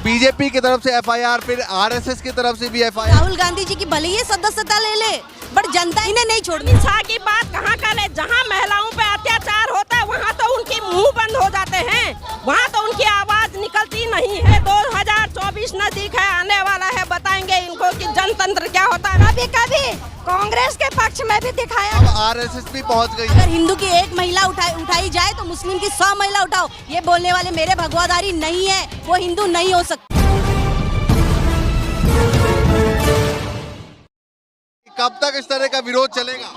BJP की तरफ से एफआईआर, फिर आरएसएस की तरफ से भी एफआईआर। राहुल गांधी जी की भले ही सदस्यता ले ले, बट जनता इन्हें नहीं छोड़नी। हिंसा की बात कहाँ करे? जहाँ महिलाओं पे अत्याचार होता है वहाँ तो उनकी मुंह बंद हो जाते हैं, वहाँ तो उनकी आवाज निकलती नहीं है। 2024 नजदीक है, आने वाला है, बताएंगे इनको कि जनतंत्र क्या होता है। कभी कभी कांग्रेस के पक्ष में भी दिखाया। अब आरएसएस भी पहुंच गई। अगर हिंदू की एक महिला उठाई जाए तो मुस्लिम की 100 महिला उठाओ। ये बोलने वाले मेरे भगवादारी नहीं है, वो हिंदू नहीं हो सकते। कब तक इस तरह का विरोध चलेगा?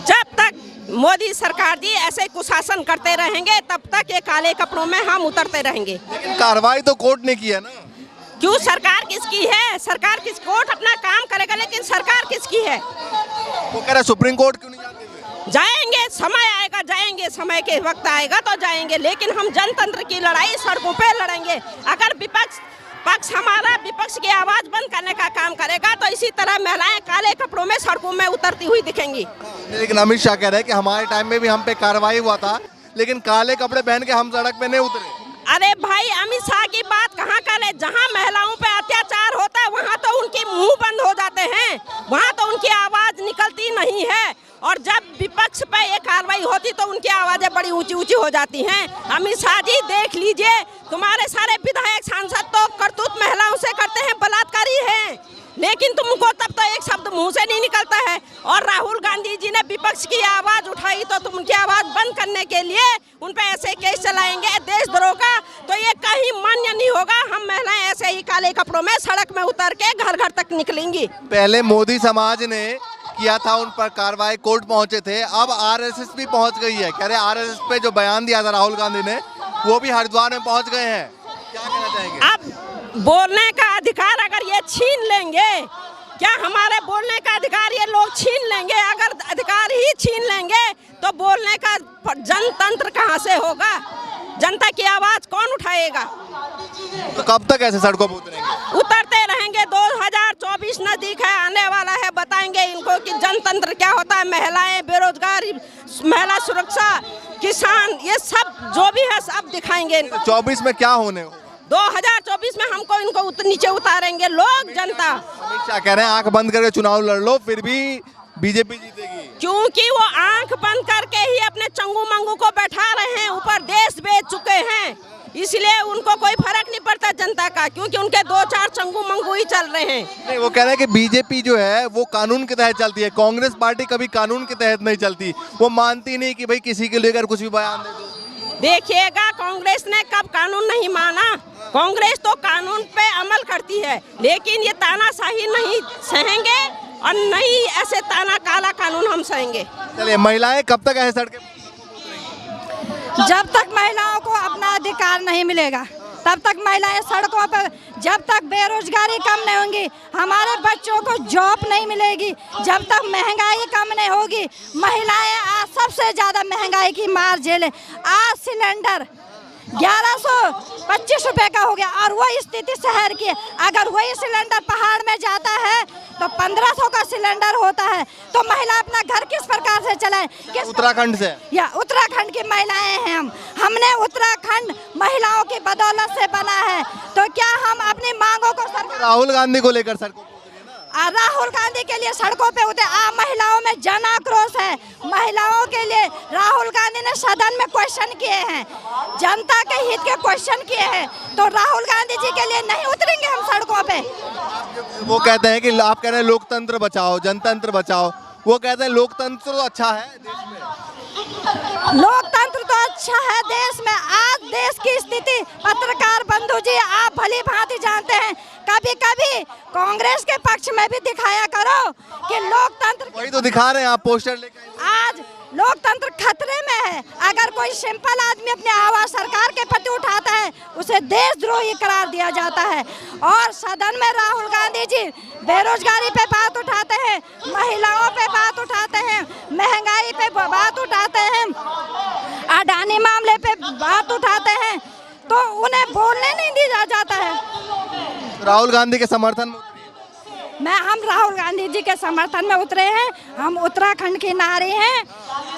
जब तक मोदी सरकार जी ऐसे कुशासन करते रहेंगे तब तक ये काले कपड़ों में हम उतरते रहेंगे। लेकिन कार्रवाई तो कोर्ट ने की है ना। क्यों? सरकार किसकी है? सरकार किस? कोर्ट अपना काम करेगा, लेकिन सरकार किसकी है? वो कह रहा सुप्रीम कोर्ट क्यों नहीं जाते हुए? जाएंगे, समय आएगा, जाएंगे, समय के वक्त आएगा तो जाएंगे, लेकिन हम जनतंत्र की लड़ाई सड़कों पे लड़ेंगे। अगर पक्ष हमारा विपक्ष की आवाज बंद करने का काम करेगा तो इसी तरह महिलाएं काले कपड़ों में सड़कों में उतरती हुई दिखेंगी। लेकिन अमित शाह कह रहे हैं कि हमारे टाइम में भी हम पे कार्रवाई हुआ था, लेकिन काले कपड़े पहन के हम सड़क पे नहीं उतरे। अरे भाई, अमित शाह की बात कहाँ करे? जहाँ महिलाओं पे अत्याचार होता है वहाँ तो उनकी मुंह बंद हो जाते हैं, वहाँ तो उनकी आवाज निकलती नहीं है। और जब विपक्ष पे ये कार्रवाई होती तो उनकी आवाजें बड़ी ऊंची ऊंची हो जाती हैं। अमित शाह जी देख लीजिए, तुम्हारे सारे विधायक सांसद तो करतूत महिलाओं से करते हैं, बलात्कारी हैं, लेकिन तुमको तब तो एक शब्द मुंह से नहीं निकलता है। और राहुल गांधी जी ने विपक्ष की आवाज उठाई तो तुम उनकी आवाज बंद करने के लिए उन पे ऐसे केस चलाएंगे देशद्रोह का, तो ये कहीं मान्य नहीं होगा। हम महिलाएं ऐसे ही काले कपड़ों में सड़क में उतर के घर घर तक निकलेंगी। पहले मोदी समाज ने किया था, उन पर कार्रवाई, कोर्ट पहुंचे थे, अब आरएसएस भी पहुंच गई है। कह रहे आरएसएस पे जो बयान दिया था राहुल गांधी ने, वो भी हरिद्वार में पहुंच गए हैं। क्या कहना चाहेंगे? अब बोलने का अधिकार अगर ये छीन लेंगे, क्या हमारे बोलने का अधिकार ये लोग छीन लेंगे? अगर अधिकार ही छीन लेंगे तो बोलने का जनतंत्र कहाँ से होगा? जनता की आवाज कौन उठाएगा? तो कब तक ऐसे सड़कों पर उतरेंगे? उतरते रहेंगे। 2024 नजदीक है, आने वाला है, बताएंगे इनको कि जनतंत्र क्या होता है। महिलाएं, बेरोजगारी, महिला सुरक्षा, किसान, ये सब जो भी है सब दिखाएंगे इनको। 24 में क्या होने हो? 2024 में हमको इनको नीचे उतारेंगे लोग, जनता। अमित शाह कह रहे हैं आंख बंद करके चुनाव लड़ लो, फिर भी बीजेपी जीतेगी। क्योंकि वो आंख बंद करके ही अपने चंगू मंगू को बैठा रहे हैं, ऊपर देश बेच चुके हैं, इसलिए उनको कोई फर्क नहीं पड़ता जनता का, क्योंकि उनके 2-4 चंगू मंगू ही चल रहे हैं। नहीं, वो कह रहे हैं कि बीजेपी जो है वो कानून के तहत चलती है, कांग्रेस पार्टी कभी कानून के तहत नहीं चलती। वो मानती नहीं कि भाई किसी के लेकर कुछ भी बयान दे दो। देखिएगा, कांग्रेस ने कब कानून नहीं माना? कांग्रेस तो कानून पे अमल करती है, लेकिन ये तानाशाही नहीं सहेंगे और नहीं ऐसे काला कानून हम सहेंगे। चलिए, महिलाएं कब तक ऐसे सड़कें? जब तक महिलाओं को अपना अधिकार नहीं मिलेगा तब तक महिलाएं सड़कों पर, जब तक बेरोजगारी कम नहीं होगी, हमारे बच्चों को जॉब नहीं मिलेगी, जब तक महंगाई कम नहीं होगी। महिलाएं आज सबसे ज्यादा महंगाई की मार झेले। आज सिलेंडर 1125 रुपए का हो गया और वही स्थिति शहर की है। अगर वही सिलेंडर पहाड़ में जाता है तो 1500 का सिलेंडर होता है, तो महिला अपना घर किस प्रकार से चलाए? उत्तराखंड से या उत्तराखंड की महिलाएं हैं हमने उत्तराखंड महिलाओं की बदौलत से बना है, तो क्या हम अपनी मांगों को राहुल गांधी को लेकर सड़कों? राहुल गांधी के लिए सड़कों पे उतरे। महिलाओं में जन आक्रोश है, महिलाओं के लिए राहुल गांधी ने सदन में क्वेश्चन किए हैं, जनता के हित के क्वेश्चन किए हैं, तो राहुल गांधी जी के लिए नहीं उतरेंगे हम सड़कों पे। वो कहते हैं कि आप कह रहे हैं लोकतंत्र बचाओ, जनतंत्र बचाओ, वो कहते हैं लोकतंत्र तो अच्छा है देश में। लोकतंत्र तो अच्छा है देश में। आज देश की स्थिति पत्रकार बंधु जी आप भली भांति जानते हैं, कभी कभी कांग्रेस के पक्ष में भी दिखाया करो कि लोकतंत्र। वही तो दिखा रहे हैं आप, पोस्टर लेकर। आज लोकतंत्र खतरे में है। अगर कोई सिंपल आदमी अपनी आवाज सरकार के प्रति उठाता है, उसे देशद्रोही करार दिया जाता है। और सदन में राहुल गांधी जी बेरोजगारी पे बात उठाते हैं, महिलाओं पे बात उठाते हैं, महंगाई पे बात उठाते हैं, अडानी मामले पे बात उठाते हैं, तो उन्हें बोलने नहीं दिया जाता है। राहुल गांधी के समर्थन में हम राहुल गांधी जी के समर्थन में उतरे हैं। हम उत्तराखंड की नारी हैं,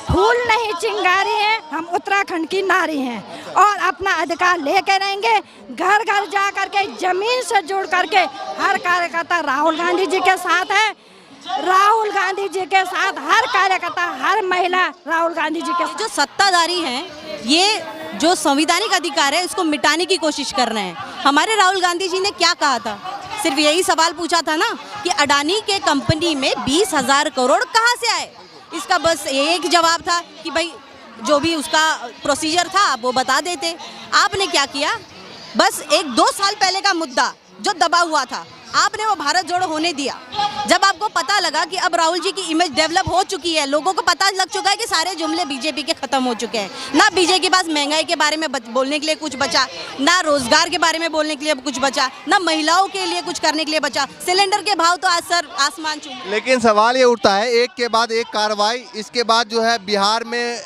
फूल नहीं चिंगारी हैं, हम उत्तराखंड की नारी हैं और अपना अधिकार लेके रहेंगे। घर घर जा करके जमीन से जुड़ करके हर कार्यकर्ता राहुल गांधी जी के साथ है। राहुल गांधी जी के साथ हर कार्यकर्ता, हर महिला राहुल गांधी जी के साथ। जो सत्ताधारी हैं, ये जो संवैधानिक अधिकार है उसको मिटाने की कोशिश कर रहे हैं। हमारे राहुल गांधी जी ने क्या कहा था? सिर्फ यही सवाल पूछा था ना कि अडानी के कंपनी में 20,000 करोड़ कहाँ से आए। इसका बस एक जवाब था कि भाई जो भी उसका प्रोसीजर था आप वो बता देते। आपने क्या किया? बस 1-2 साल पहले का मुद्दा जो दबा हुआ था, आपने वो भारत जोड़ो होने दिया। जब आपको पता लगा कि अब राहुल जी की इमेज डेवलप हो चुकी है, लोगों को पता लग चुका है कि सारे जुमले बीजेपी के खत्म हो चुके हैं। ना बीजेपी के पास महंगाई के बारे में बोलने के लिए कुछ बचा, ना रोजगार के बारे में बोलने के लिए कुछ बचा, ना महिलाओं के लिए कुछ करने के लिए बचा। सिलेंडर के भाव तो आज सर आसमान छू। लेकिन सवाल ये उठता है, एक के बाद एक कार्रवाई, इसके बाद जो है बिहार में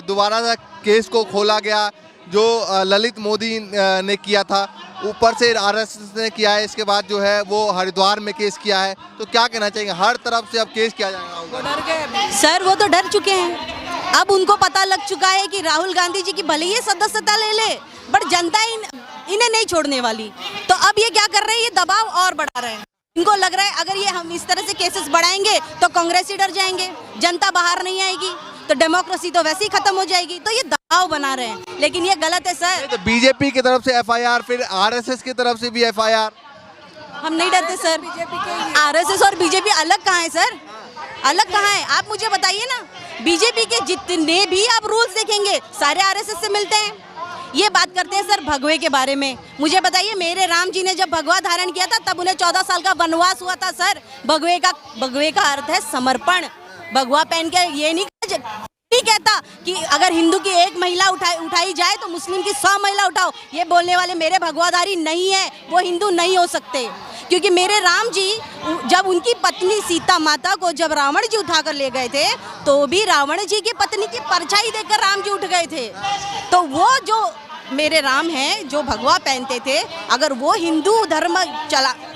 दोबारा से केस को खोला गया जो ललित मोदी ने किया था, ऊपर से आरएसएस ने किया है, इसके बाद जो है वो हरिद्वार में केस किया है। तो क्या कहना चाहिए, हर तरफ से अब केस किया जाएगा? सर वो तो डर चुके हैं। अब उनको पता लग चुका है कि राहुल गांधी जी की भले ही सदस्यता ले ले, बट जनता इन्हें नहीं छोड़ने वाली। तो अब ये क्या कर रहे हैं, ये दबाव और बढ़ा रहे हैं। इनको लग रहा है अगर ये हम इस तरह से केसेस बढ़ाएंगे तो कांग्रेस ही डर जाएंगे, जनता बाहर नहीं आएगी, तो डेमोक्रेसी तो वैसे ही खत्म हो जाएगी। तो ये दबाव बना रहे हैं, लेकिन ये गलत है सर। तो बीजेपी की तरफ से एफआईआर, फिर आरएसएस की तरफ से भी एफआईआर। हम नहीं डरते सर। आरएसएस और बीजेपी अलग कहाँ है सर? अलग कहाँ है आप मुझे बताइए ना। बीजेपी के जितने भी आप रूल्स देखेंगे सारे आरएसएस से मिलते हैं। ये बात करते हैं सर भगवे के बारे में। मुझे बताइए, मेरे राम जी ने जब भगवा धारण किया था तब उन्हें 14 साल का वनवास हुआ था सर। भगवे का अर्थ है समर्पण। भगवा पहन के ये नहीं कहता कि अगर हिंदू की एक महिला उठाई जाए तो मुस्लिम की 100 महिला उठाओ। ये बोलने वाले मेरे भगवाधारी नहीं है, वो हिंदू नहीं हो सकते। क्योंकि मेरे राम जी जब उनकी पत्नी सीता माता को जब रावण जी उठाकर ले गए थे तो भी रावण जी की पत्नी की परछाई देखकर राम जी उठ गए थे। तो वो जो मेरे राम हैं जो भगवा पहनते थे, अगर वो हिंदू धर्म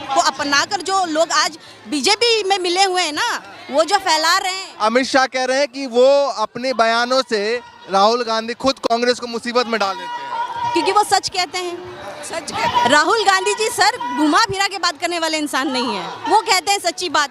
को अपनाकर जो लोग आज बीजेपी में मिले हुए हैं ना, वो जो फैला रहे हैं। अमित शाह कह रहे हैं कि वो अपने बयानों से राहुल गांधी खुद कांग्रेस को मुसीबत में डाल देते हैं, क्योंकि वो सच कहते हैं। सच कहते हैं। राहुल गांधी जी सर घुमा फिरा के बात करने वाले इंसान नहीं है, वो कहते हैं सच्ची बात।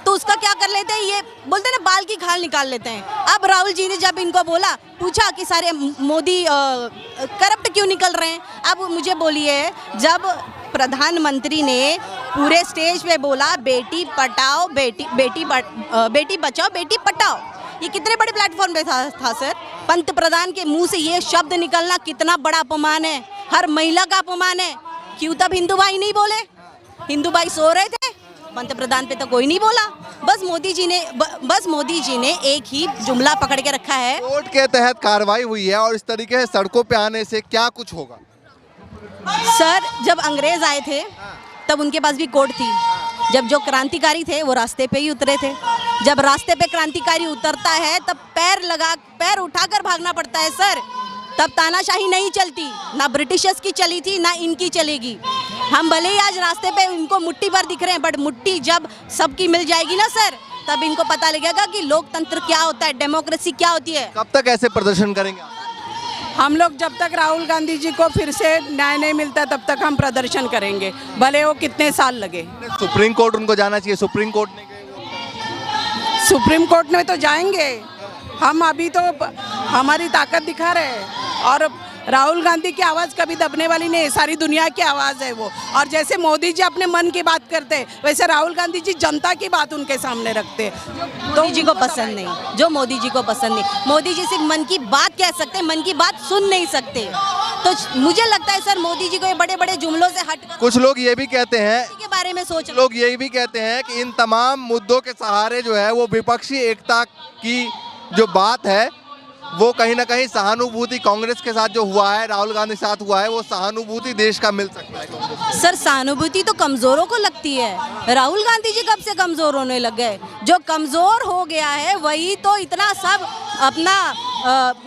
तो उसका क्या कर लेते हैं, ये बोलते हैं ना बाल की खाल निकाल लेते हैं। अब राहुल जी ने जब इनको बोला, पूछा कि सारे मोदी करप्ट क्यों निकल रहे हैं, अब मुझे बोलिए, जब प्रधानमंत्री ने पूरे स्टेज पे बोला बेटी पढ़ाओ बेटी बचाओ बेटी पढ़ाओ, ये कितने बड़े प्लेटफॉर्म पे था सर। पंत प्रधान के मुंह से ये शब्द निकलना कितना बड़ा अपमान है, हर महिला का अपमान है। क्यों तब हिंदू भाई नहीं बोले? हिंदू भाई सो रहे थे, पंत प्रधान पे तो कोई नहीं बोला। बस मोदी जी ने एक ही जुमला पकड़ के रखा है। कोर्ट के तहत कार्रवाई हुई है और इस तरीके से सड़कों पे आने से क्या कुछ होगा? सर जब अंग्रेज आए थे तब उनके पास भी कोर्ट थी। जब जो क्रांतिकारी थे वो रास्ते पे ही उतरे थे। जब रास्ते पे क्रांतिकारी उतरता है तब पैर उठाकर भागना पड़ता है सर। तब तानाशाही नहीं चलती, ना ब्रिटिशर्स की चली थी ना इनकी चलेगी। हम भले ही आज रास्ते पे इनको मुट्ठी भर दिख रहे हैं, बट मुट्ठी जब सबकी मिल जाएगी ना सर, तब इनको पता लगेगा कि लोकतंत्र क्या होता है, डेमोक्रेसी क्या होती है। कब तक ऐसे प्रदर्शन करेंगे? हम लोग जब तक राहुल गांधी जी को फिर से न्याय नहीं मिलता तब तक हम प्रदर्शन करेंगे, भले वो कितने साल लगे। सुप्रीम कोर्ट उनको जाना चाहिए, सुप्रीम कोर्ट नहीं गए। सुप्रीम कोर्ट में तो जाएंगे हम, अभी तो हमारी ताकत दिखा रहे हैं। और राहुल गांधी की आवाज़ कभी दबने वाली नहीं है, सारी दुनिया की आवाज़ है वो। और जैसे मोदी जी अपने मन की बात करते हैं, वैसे राहुल गांधी जी जनता की बात उनके सामने रखते हैं। मोदी जी को पसंद नहीं, जो मोदी जी को पसंद नहीं। मोदी जी सिर्फ मन की बात कह सकते हैं, मन की बात सुन नहीं सकते। तो मुझे लगता है सर मोदी जी को ये बड़े बड़े जुमलों से हटकर कुछ लोग ये भी कहते हैं के बारे में सोच, लोग ये भी कहते हैं कि इन तमाम मुद्दों के सहारे जो है वो विपक्षी एकता की जो बात है वो कहीं ना कहीं सहानुभूति कांग्रेस के साथ जो हुआ है, राहुल गांधी के साथ हुआ है, वो सहानुभूति देश का मिल सकता है। सर सहानुभूति तो कमजोरों को लगती है। राहुल गांधी जी कब से कमजोर होने लग गए? जो कमजोर हो गया है वही तो इतना सब अपना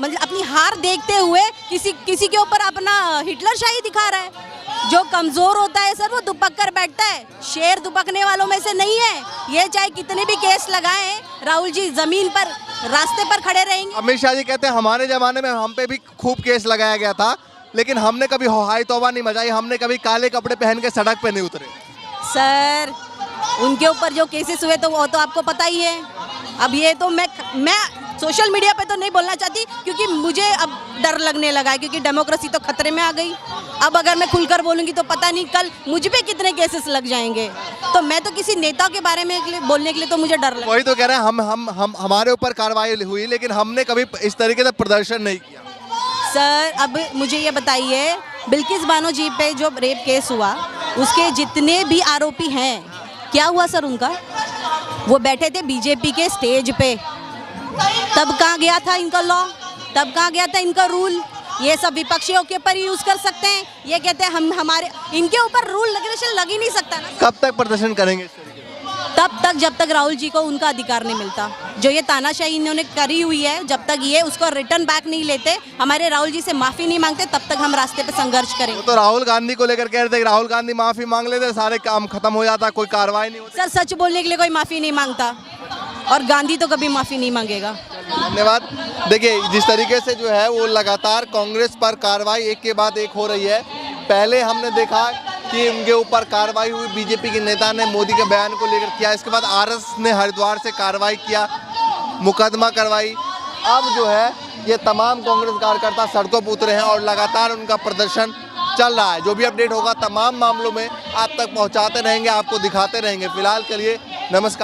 मतलब अपनी हार देखते हुए किसी के ऊपर अपना हिटलर शाही दिखा रहा है। जो कमजोर होता है सर वो दुपक कर बैठता है, शेर दुपकने वालों में से नहीं है। ये चाहे कितने भी केस लगाएं, राहुल जी जमीन पर रास्ते पर खड़े रहेंगे। अमित शाह जी कहते हैं हमारे जमाने में हम पे भी खूब केस लगाया गया था, लेकिन हमने कभी हाय तौबा नहीं मचाई, हमने कभी काले कपड़े पहन के सड़क पे नहीं उतरे। सर उनके ऊपर जो केसेस हुए तो वो तो आपको पता ही है। अब ये तो मैं सोशल मीडिया पे तो नहीं बोलना चाहती, क्योंकि मुझे अब डर लगने लगा है, क्योंकि डेमोक्रेसी तो खतरे में आ गई। अब अगर मैं खुलकर बोलूँगी तो पता नहीं कल मुझ पे कितने केसेस लग जाएंगे। तो मैं तो किसी नेता के बारे में बोलने के लिए तो मुझे डर लगा। वही तो कह रहे हैं, हम हमारे ऊपर कार्रवाई हुई, लेकिन हमने कभी इस तरीके से प्रदर्शन नहीं किया। सर अब मुझे ये बताइए, बिल्किस बानो जी पे जो रेप केस हुआ उसके जितने भी आरोपी हैं, क्या हुआ सर उनका? वो बैठे थे बीजेपी के स्टेज पे, तब कहाँ गया था इनका लॉ, तब कहाँ गया था इनका रूल? ये सब विपक्षियों के ऊपर यूज कर सकते हैं। ये कहते हैं हम हमारे इनके ऊपर रूल रेगुलेशन लग ही नहीं सकता ना। कब तक प्रदर्शन करेंगे इस तरीके से? तब तक जब तक राहुल जी को उनका अधिकार नहीं मिलता। जो ये तानाशाही इन्होंने करी हुई है, जब तक ये उसको रिटर्न बैक नहीं लेते, हमारे राहुल जी से माफी नहीं मांगते, तब तक हम रास्ते पे संघर्ष करेंगे। तो राहुल गांधी को लेकर कह रहे थे कि राहुल गांधी माफी मांग लेते सारे काम खत्म हो जाता, कोई कार्रवाई नहीं होती। सर सच बोलने के लिए कोई माफी नहीं मांगता, और गांधी तो कभी माफी नहीं मांगेगा। धन्यवाद। देखिए जिस तरीके से जो है वो लगातार कांग्रेस पर कार्रवाई एक के बाद एक हो रही है। पहले हमने देखा कि उनके ऊपर कार्रवाई हुई, बीजेपी के नेता ने मोदी के बयान को लेकर किया, इसके बाद आरएसएस ने हरिद्वार से कार्रवाई किया, मुकदमा करवाई। अब जो है ये तमाम कांग्रेस कार्यकर्ता सड़कों पर उतरे हैं और लगातार उनका प्रदर्शन चल रहा है। जो भी अपडेट होगा तमाम मामलों में आप तक पहुंचाते रहेंगे, आपको दिखाते रहेंगे। फिलहाल के लिए नमस्कार।